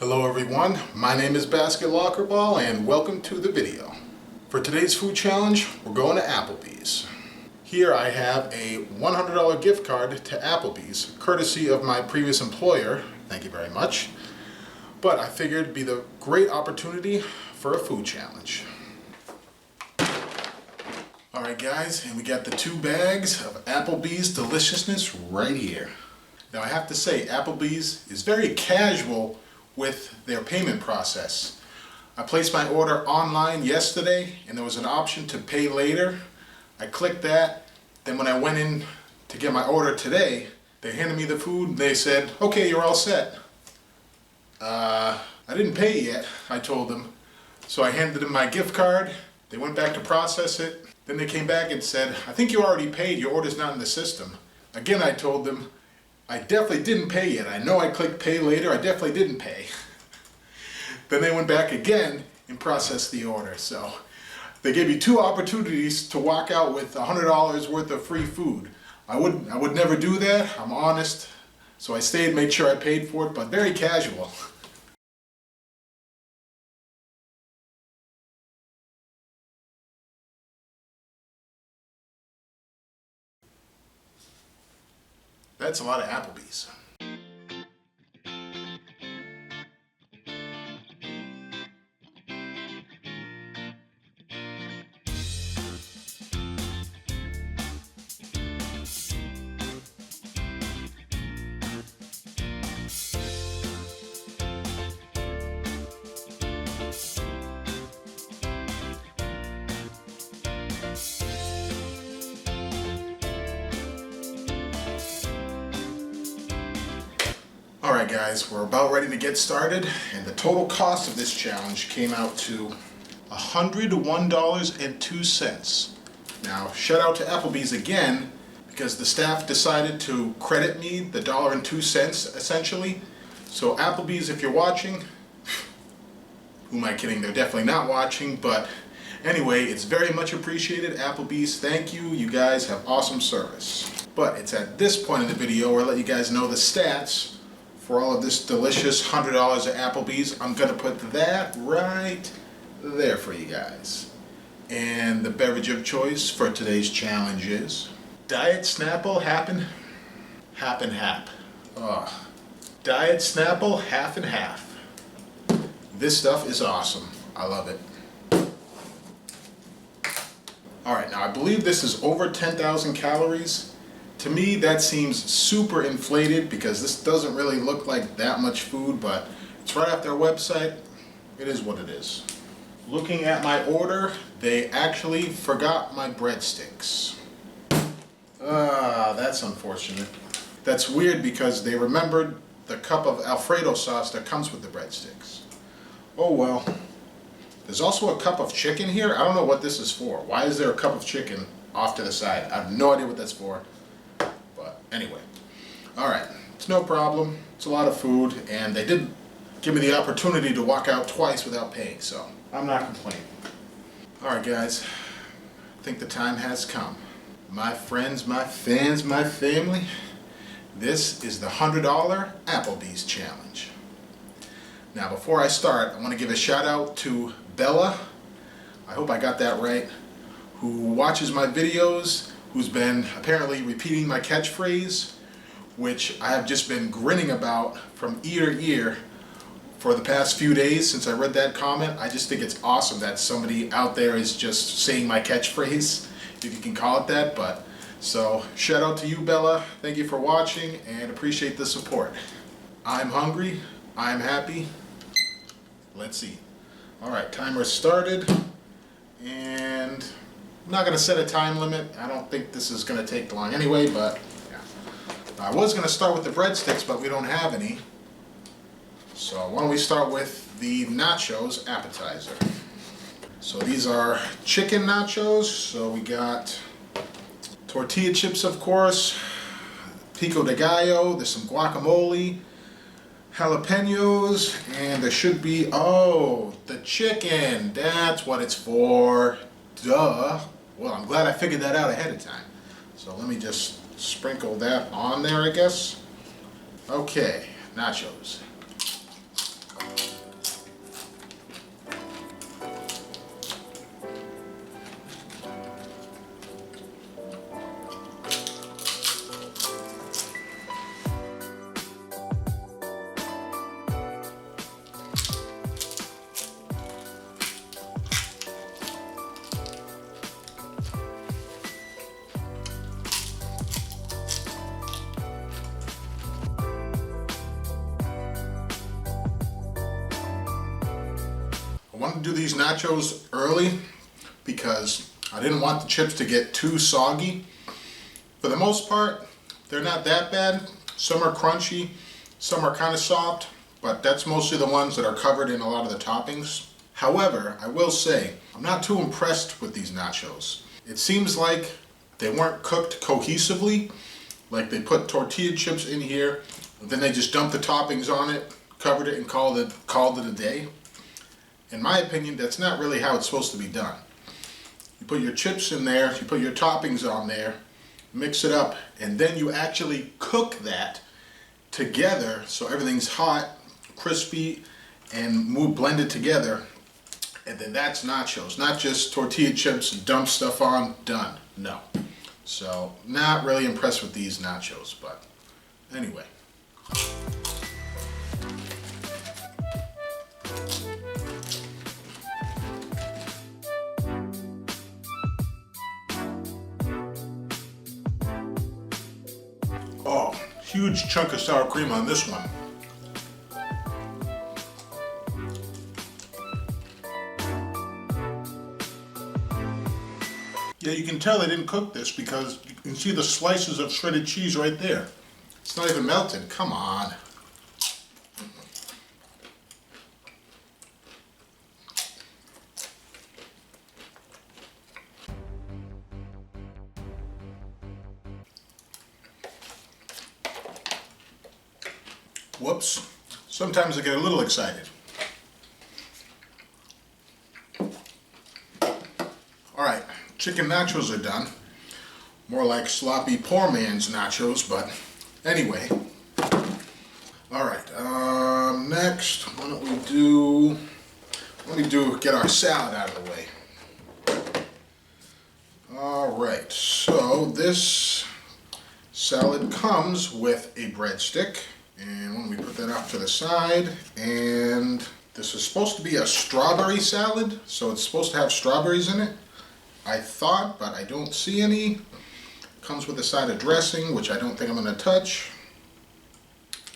Hello everyone, my name is Basketlockerball and welcome to the video. For today's food challenge, we're going to Applebee's. Here I have a $100 gift card to Applebee's, courtesy of my previous employer, thank you very much. But I figured it'd be the great opportunity for a food challenge. Alright guys, and we got the 2 bags of Applebee's deliciousness right here. Now I have to say, Applebee's is very casual with their payment process. I placed my order online yesterday and there was an option to pay later. I clicked that, then when I went in to get my order today, they handed me the food and they said, okay, you're all set. I didn't pay yet, I told them. So I handed them my gift card, they went back to process it, then they came back and said, I think you already paid, your order's not in the system. Again, I told them, I definitely didn't pay yet. I know I clicked pay later, I definitely didn't pay. Then they went back again and processed the order. So they gave me 2 opportunities to walk out with $100 worth of free food. I would never do that, I'm honest. So I stayed, made sure I paid for it, but very casual. That's a lot of Applebee's. Alright guys, we're about ready to get started, and the total cost of this challenge came out to $101.02. Now, shout out to Applebee's again, because the staff decided to credit me the $1.02 essentially. So Applebee's, if you're watching, who am I kidding, they're definitely not watching, but anyway, it's very much appreciated. Applebee's, thank you, you guys have awesome service. But it's at this point in the video where I let you guys know the stats for all of this delicious $100 at Applebee's. I'm gonna put that right there for you guys. And the beverage of choice for today's challenge is Diet Snapple Half and Half. Oh, Diet Snapple Half and Half. This stuff is awesome. I love it. Alright, now I believe this is over 10,000 calories. To me, that seems super inflated because this doesn't really look like that much food, but it's right off their website. It is what it is. Looking at my order, they actually forgot my breadsticks. That's unfortunate. That's weird because they remembered the cup of alfredo sauce that comes with the breadsticks. Oh well. There's also a cup of chicken here. I don't know what this is for. Why is there a cup of chicken off to the side? I have no idea what that's for. Anyway, alright, it's no problem, it's a lot of food, and they did give me the opportunity to walk out twice without paying, so I'm not complaining. Alright guys, I think the time has come. My friends, my fans, my family, this is the $100 Applebee's challenge. Now before I start, I want to give a shout out to Bella, I hope I got that right, who watches my videos, who's been apparently repeating my catchphrase, which I have just been grinning about from ear to ear for the past few days since I read that comment. I just think it's awesome that somebody out there is just saying my catchphrase, if you can call it that. But so shout out to you, Bella. Thank you for watching and appreciate the support. I'm hungry, I'm happy. Let's eat. Alright, timer started, and I'm not going to set a time limit. I don't think this is going to take long anyway, but yeah. I was going to start with the breadsticks, but we don't have any. So why don't we start with the nachos appetizer. So these are chicken nachos. So we got tortilla chips, of course, pico de gallo, there's some guacamole, jalapenos, and there should be, oh, the chicken. That's what it's for. Duh. Well, I'm glad I figured that out ahead of time. So let me just sprinkle that on there, I guess. Okay, nachos. wanted to do these nachos early because I didn't want the chips to get too soggy. For the most part, they're not that bad. Some are crunchy, some are kind of soft, but that's mostly the ones that are covered in a lot of the toppings. However, I will say, I'm not too impressed with these nachos. It seems like they weren't cooked cohesively, like they put tortilla chips in here, and then they just dumped the toppings on it, covered it, and called it a day. In my opinion, that's not really how it's supposed to be done. You put your chips in there, you put your toppings on there, mix it up, and then you actually cook that together so everything's hot, crispy, and blended together. And then that's nachos, not just tortilla chips, dump stuff on, done. No. So, not really impressed with these nachos, but anyway. Oh, huge chunk of sour cream on this one. Yeah, you can tell they didn't cook this because you can see the slices of shredded cheese right there. It's not even melted. Come on. Whoops. Sometimes I get a little excited. Alright, chicken nachos are done. More like sloppy poor man's nachos, but anyway. Alright, next, let me get our salad out of the way. Alright, so this salad comes with a breadstick. And when we put that off to the side, and this is supposed to be a strawberry salad, so it's supposed to have strawberries in it. I thought, but I don't see any. Comes with a side of dressing, which I don't think I'm going to touch.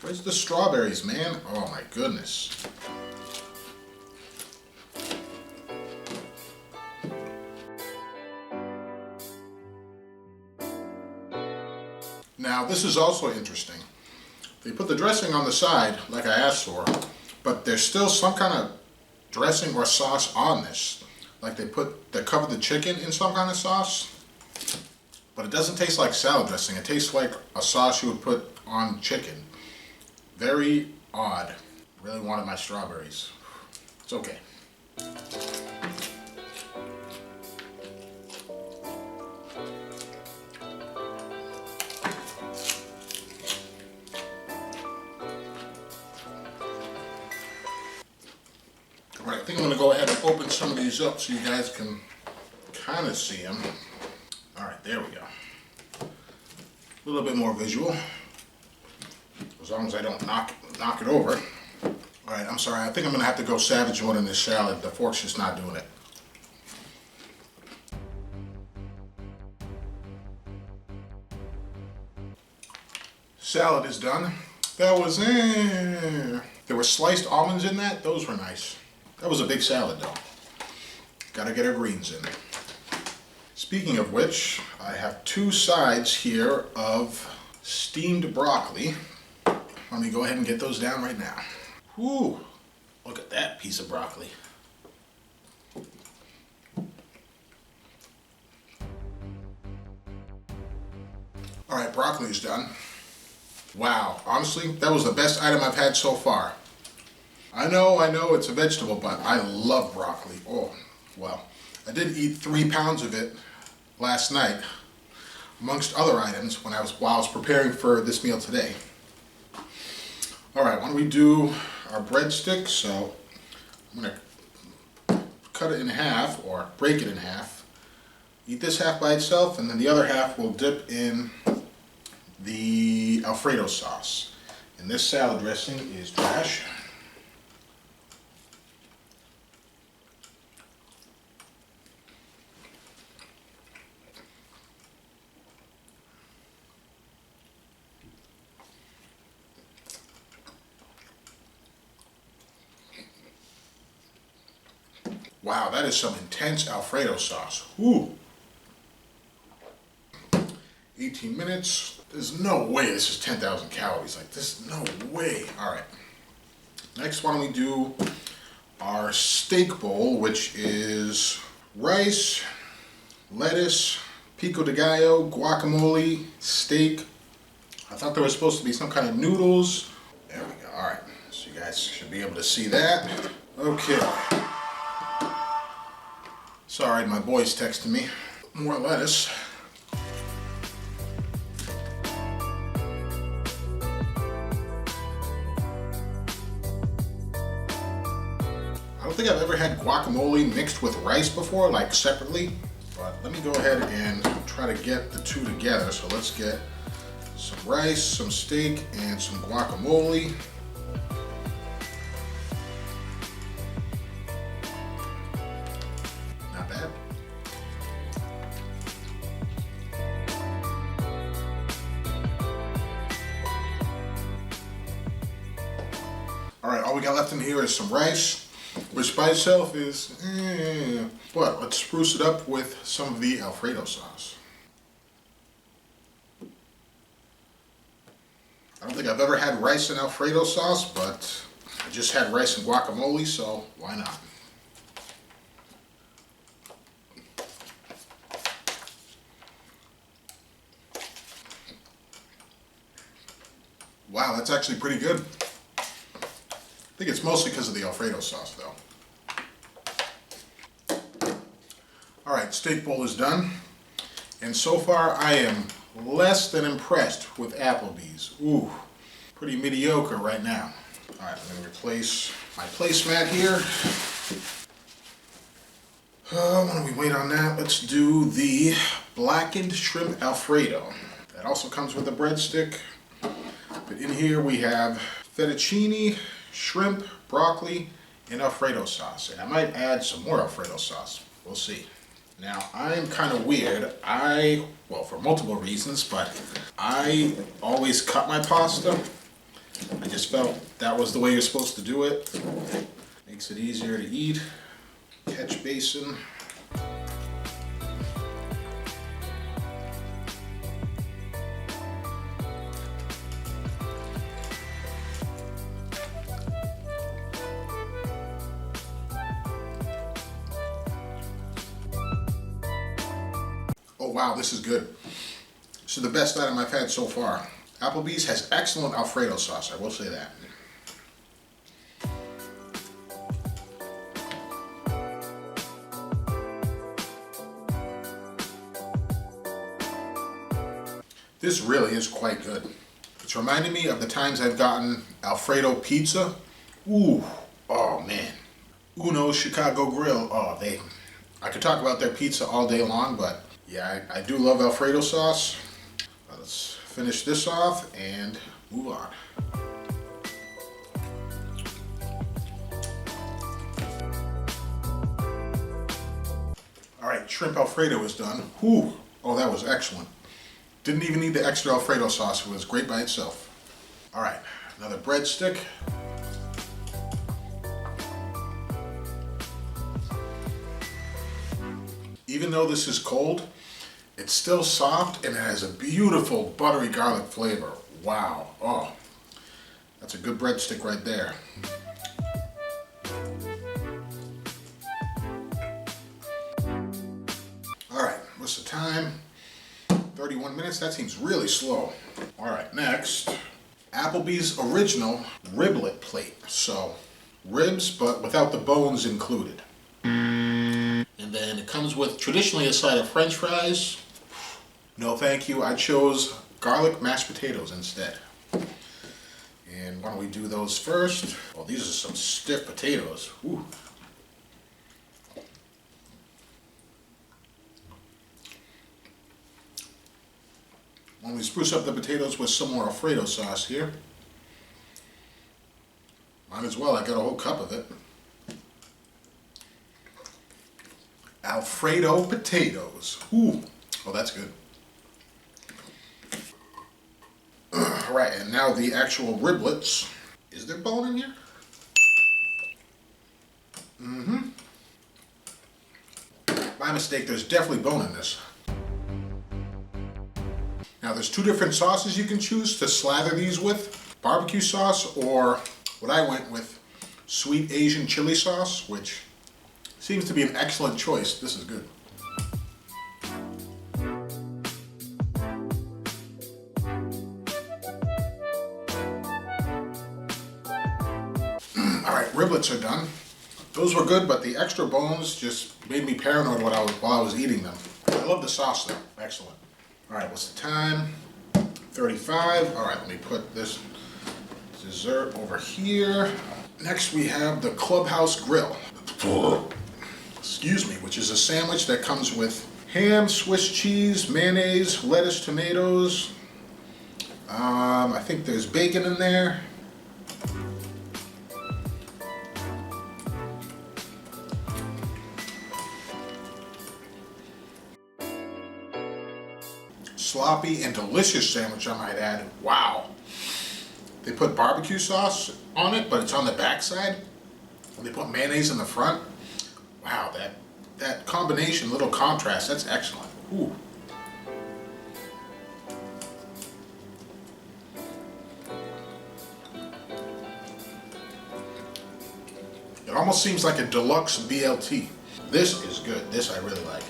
Where's the strawberries, man? Oh my goodness. Now, this is also interesting. They put the dressing on the side, like I asked for, but there's still some kind of dressing or sauce on this. Like they covered the chicken in some kind of sauce, but it doesn't taste like salad dressing. It tastes like a sauce you would put on chicken. Very odd. Really wanted my strawberries. It's okay. Alright, I think I'm going to go ahead and open some of these up so you guys can kind of see them. Alright, there we go. A little bit more visual. As long as I don't knock it over. Alright, I'm sorry. I think I'm going to have to go savage mode in this salad. The fork's just not doing it. Salad is done. That was There were sliced almonds in that. Those were nice. That was a big salad though. Gotta get our greens in. Speaking of which, I have two sides here of steamed broccoli. Let me go ahead and get those down right now. Whew, look at that piece of broccoli. Alright, broccoli is done. Wow, honestly, that was the best item I've had so far. I know it's a vegetable, but I love broccoli. Oh, well, I did eat 3 pounds of it last night, amongst other items, while I was preparing for this meal today. Alright, why don't we do our breadsticks? So, I'm going to cut it in half, or break it in half. Eat this half by itself, and then the other half we'll dip in the alfredo sauce. And this salad dressing is trash. Wow, that is some intense Alfredo sauce. Ooh. 18 minutes. There's no way this is 10,000 calories. Like, this, no way. All right. Next, why don't we do our steak bowl, which is rice, lettuce, pico de gallo, guacamole, steak. I thought there was supposed to be some kind of noodles. There we go. All right. So you guys should be able to see that. Okay. Sorry, my boy's texting me. More lettuce. I don't think I've ever had guacamole mixed with rice before, like separately. But let me go ahead and try to get the two together. So let's get some rice, some steak, and some guacamole. Not bad. All right, all we got left in here is some rice, which by itself is but let's spruce it up with some of the Alfredo sauce. I don't think I've ever had rice and Alfredo sauce, but I just had rice and guacamole, so why not? Wow, that's actually pretty good. I think it's mostly because of the Alfredo sauce, though. All right, steak bowl is done. And so far, I am less than impressed with Applebee's. Ooh, pretty mediocre right now. All right, I'm gonna replace my placemat here. Why don't we wait on that? Let's do the blackened shrimp Alfredo. That also comes with a breadstick. But in here we have fettuccine, shrimp, broccoli, and Alfredo sauce. And I might add some more Alfredo sauce. We'll see. Now, I'm kind of weird. Well, for multiple reasons, but I always cut my pasta. I just felt that was the way you're supposed to do it. Makes it easier to eat. Catch basin. Oh wow, this is good. This is the best item I've had so far. Applebee's has excellent Alfredo sauce, I will say that. This really is quite good. It's reminding me of the times I've gotten Alfredo pizza. Ooh, oh man. Uno's Chicago Grill. Oh, I could talk about their pizza all day long, but yeah, I do love Alfredo sauce. Let's finish this off and move on. All right, shrimp Alfredo is done. Whew. Oh, that was excellent. Didn't even need the extra Alfredo sauce. It was great by itself. All right, another breadstick. Even though this is cold, it's still soft and it has a beautiful buttery garlic flavor. Wow. Oh, that's a good breadstick right there. All right, what's the time? 31 minutes, that seems really slow. All right, next, Applebee's original riblet plate. So, ribs, but without the bones included. And then it comes with traditionally a side of French fries. No thank you, I chose garlic mashed potatoes instead. And why don't we do those first? Well, these are some stiff potatoes. Ooh. Why don't we spruce up the potatoes with some more Alfredo sauce here? Might as well, I got a whole cup of it. Alfredo potatoes. Ooh, oh that's good. Right, and now the actual riblets. Is there bone in here? Mm-hmm. My mistake, there's definitely bone in this. Now there's two different sauces you can choose to slather these with. Barbecue sauce, or what I went with, sweet Asian chili sauce, which seems to be an excellent choice. This is good. Alright, riblets are done. Those were good, but the extra bones just made me paranoid while I was eating them. I love the sauce though. Excellent. Alright, what's the time? 35. Alright, let me put this dessert over here. Next we have the Clubhouse Grill. Excuse me, which is a sandwich that comes with ham, Swiss cheese, mayonnaise, lettuce, tomatoes. I think there's bacon in there. Sloppy and delicious sandwich, I might add. Wow. They put barbecue sauce on it, but it's on the back side. They put mayonnaise in the front. Wow, that combination, little contrast, that's excellent. Ooh. It almost seems like a deluxe BLT. This is good. This I really like.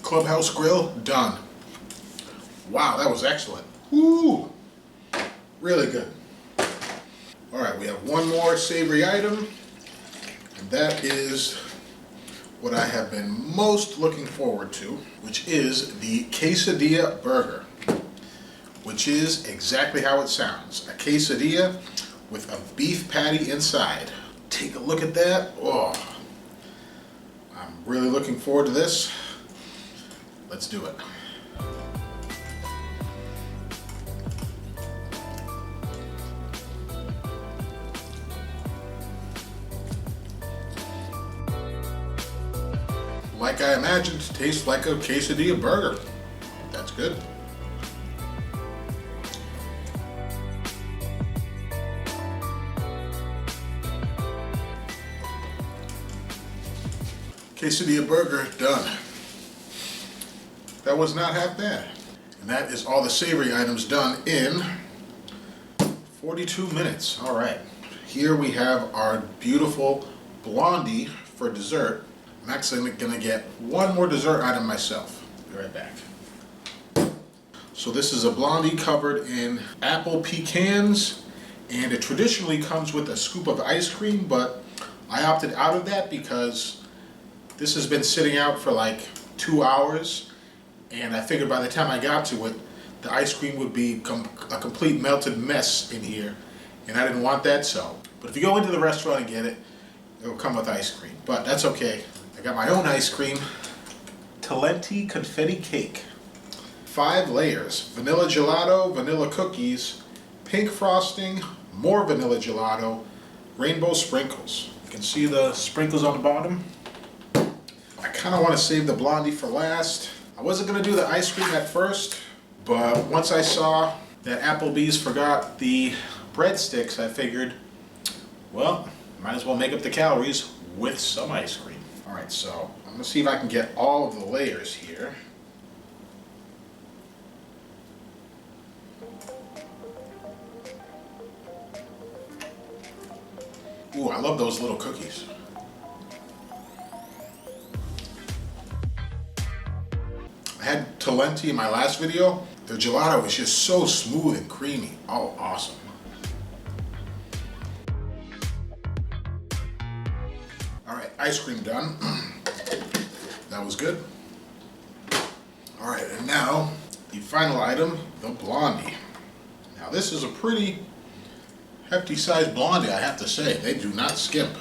Clubhouse Grill, done. Wow, that was excellent. Woo! Really good. All right, we have one more savory item, and that is what I have been most looking forward to, which is the Quesadilla burger, which is exactly how it sounds. A quesadilla with a beef patty inside. Take a look at that. Oh, I'm really looking forward to this. Let's do it. Like I imagined, tastes like a quesadilla burger. That's good. Quesadilla burger done. That was not half bad. And that is all the savory items done in 42 minutes. All right. Here we have our beautiful blondie for dessert. I'm actually gonna get one more dessert item myself. Be right back. So this is a blondie covered in apple pecans, and it traditionally comes with a scoop of ice cream, but I opted out of that because this has been sitting out for like 2 hours. And I figured by the time I got to it, the ice cream would be a complete melted mess in here. And I didn't want that, so. But if you go into the restaurant and get it, it'll come with ice cream. But that's okay. I got my own ice cream. Talenti confetti cake. 5 layers. Vanilla gelato, vanilla cookies, pink frosting, more vanilla gelato, rainbow sprinkles. You can see the sprinkles on the bottom. I kind of want to save the blondie for last. I wasn't going to do the ice cream at first, but once I saw that Applebee's forgot the breadsticks, I figured, well, might as well make up the calories with some ice cream. All right, so I'm going to see if I can get all of the layers here. Ooh, I love those little cookies. I had Talenti in my last video. The gelato is just so smooth and creamy. Oh, awesome. All right, ice cream done. That was good. All right, and now the final item, the blondie. Now this is a pretty hefty sized blondie, I have to say. They do not skimp.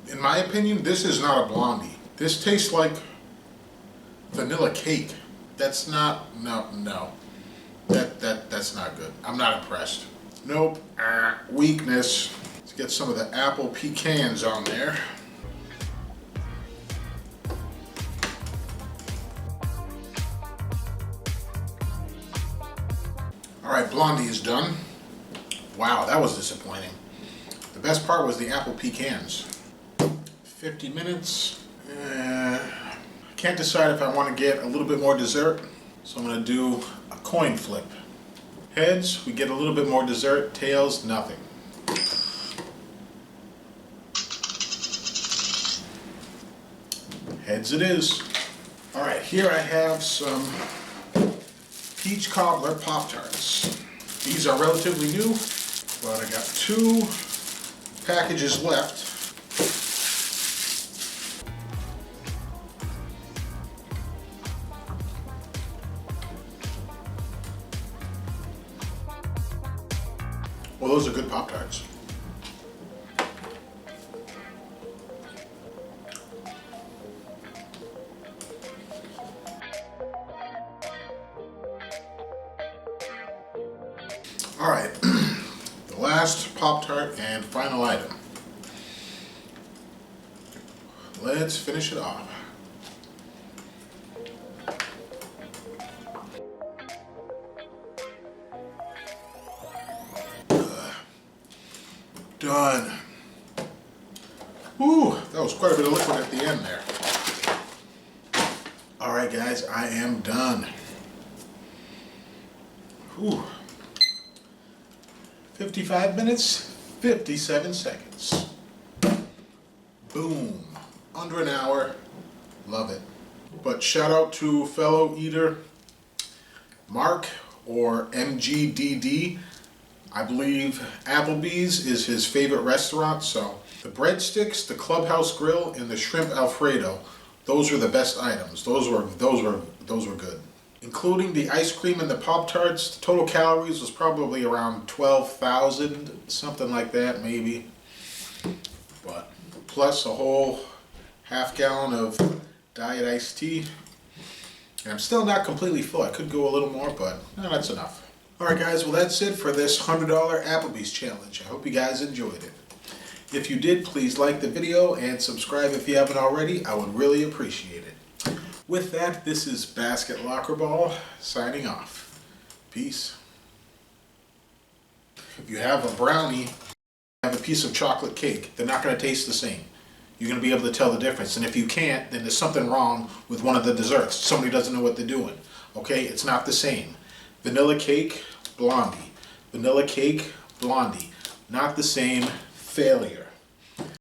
In my opinion, this is not a blondie. This tastes like vanilla cake. That's not, no. That's not good. I'm not impressed. Nope. Weakness. Let's get some of the apple pecans on there. All right, blondie is done. Wow, that was disappointing. The best part was the apple pecans. 50 minutes. Can't decide if I want to get a little bit more dessert, so I'm going to do a coin flip. Heads, we get a little bit more dessert. Tails, nothing. Heads it is. All right, here I have some peach cobbler Pop-Tarts. These are relatively new, but I got 2 packages left. Well, those are good Pop-Tarts. All right, the last Pop-Tart and final item. Let's finish it off. Done. Ooh, that was quite a bit of liquid at the end there. All right, guys, I am done. Ooh. 55 minutes, 57 seconds. Boom. Under an hour. Love it. But shout out to fellow eater Mark, or MGDD. I believe Applebee's is his favorite restaurant, so the breadsticks, the Clubhouse grill, and the shrimp alfredo, those were the best items. Those were good. Including the ice cream and the Pop-Tarts, the total calories was probably around 12,000, something like that, maybe. But plus a whole half gallon of diet iced tea. And I'm still not completely full. I could go a little more, but no, that's enough. Alright guys, well that's it for this $100 Applebee's challenge. I hope you guys enjoyed it. If you did, please like the video and subscribe if you haven't already. I would really appreciate it. With that, this is Basketlockerball signing off. Peace. If you have a brownie, have a piece of chocolate cake, they're not going to taste the same. You're going to be able to tell the difference. And if you can't, then there's something wrong with one of the desserts. Somebody doesn't know what they're doing. Okay, it's not the same. Vanilla cake, blondie. Vanilla cake, blondie. Not the same. Failure.